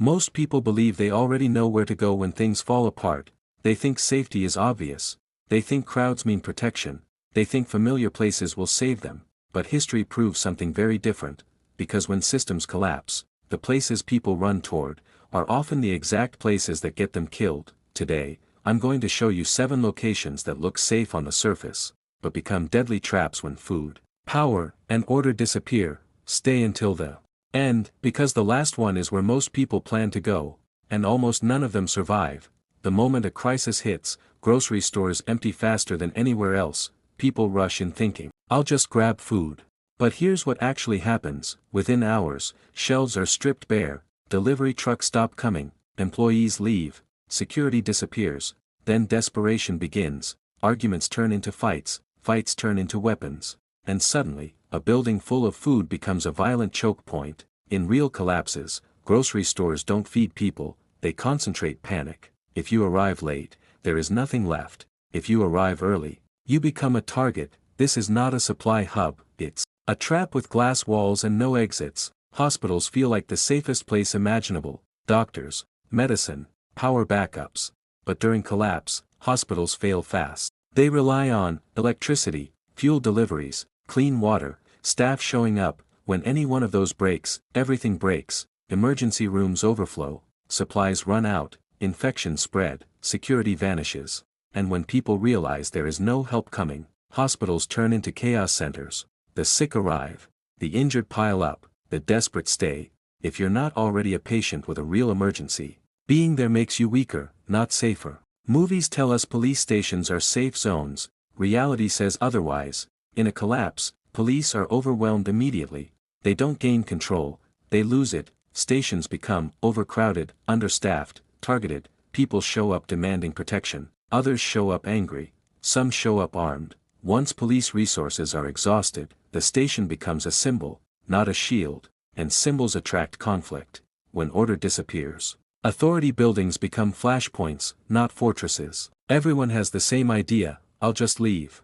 Most people believe they already know where to go when things fall apart. They think safety is obvious. They think crowds mean protection. They think familiar places will save them. But history proves something very different, because when systems collapse, the places people run toward are often the exact places that get them killed. Today, I'm going to show you 7 locations that look safe on the surface, but become deadly traps when food, power, and order disappear. Stay until the end, because the last one is where most people plan to go, and almost none of them survive. The moment a crisis hits, grocery stores empty faster than anywhere else. People rush in thinking, "I'll just grab food." But here's what actually happens. Within hours, shelves are stripped bare, delivery trucks stop coming, employees leave, security disappears, then desperation begins, arguments turn into fights, fights turn into weapons, and suddenly, a building full of food becomes a violent choke point. In real collapses, grocery stores don't feed people, they concentrate panic. If you arrive late, there is nothing left. If you arrive early, you become a target. This is not a supply hub, it's a trap with glass walls and no exits. Hospitals feel like the safest place imaginable. Doctors, medicine, power backups. But during collapse, hospitals fail fast. They rely on electricity, fuel deliveries, clean water, staff showing up. When any one of those breaks, everything breaks. Emergency rooms overflow, supplies run out, infections spread, security vanishes. And when people realize there is no help coming, hospitals turn into chaos centers. The sick arrive, the injured pile up, the desperate stay. If you're not already a patient with a real emergency, being there makes you weaker, not safer. Movies tell us police stations are safe zones. Reality says otherwise. In a collapse, police are overwhelmed immediately. They don't gain control, they lose it. Stations become overcrowded, understaffed, targeted. People show up demanding protection. Others show up angry. Some show up armed. Once police resources are exhausted, the station becomes a symbol, not a shield, and symbols attract conflict. When order disappears, authority buildings become flashpoints, not fortresses. Everyone has the same idea, "I'll just leave."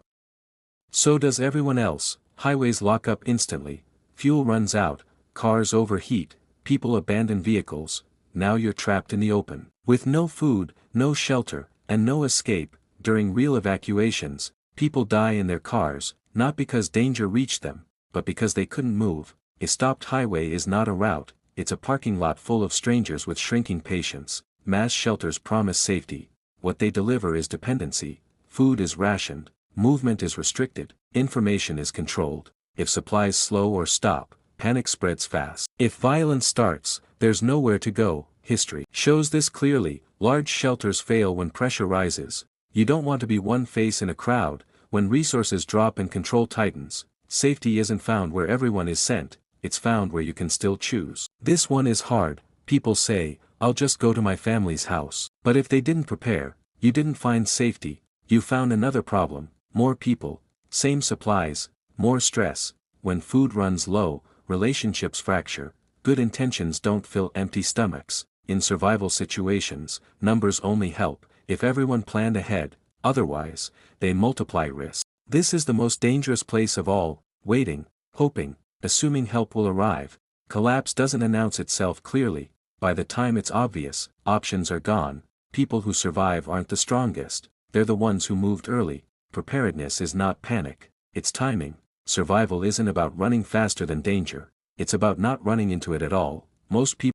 So does everyone else. Highways lock up instantly, fuel runs out, cars overheat, people abandon vehicles. Now you're trapped in the open, with no food, no shelter, and no escape. During real evacuations, people die in their cars, not because danger reached them, but because they couldn't move. A stopped highway is not a route, it's a parking lot full of strangers with shrinking patience. Mass shelters promise safety. What they deliver is dependency. Food is rationed, movement is restricted, information is controlled. If supplies slow or stop, panic spreads fast. If violence starts, there's nowhere to go. History shows this clearly. Large shelters fail when pressure rises. You don't want to be one face in a crowd. When resources drop and control tightens, safety isn't found where everyone is sent, it's found where you can still choose. This one is hard. People say, "I'll just go to my family's house." But if they didn't prepare, you didn't find safety, you found another problem. More people, same supplies, more stress. When food runs low, relationships fracture. Good intentions don't fill empty stomachs. In survival situations, numbers only help if everyone planned ahead. Otherwise, they multiply risk. This is the most dangerous place of all, waiting, hoping, assuming help will arrive. Collapse doesn't announce itself clearly. By the time it's obvious, options are gone. People who survive aren't the strongest, they're the ones who moved early. Preparedness is not panic, it's timing. Survival isn't about running faster than danger, it's about not running into it at all. Most people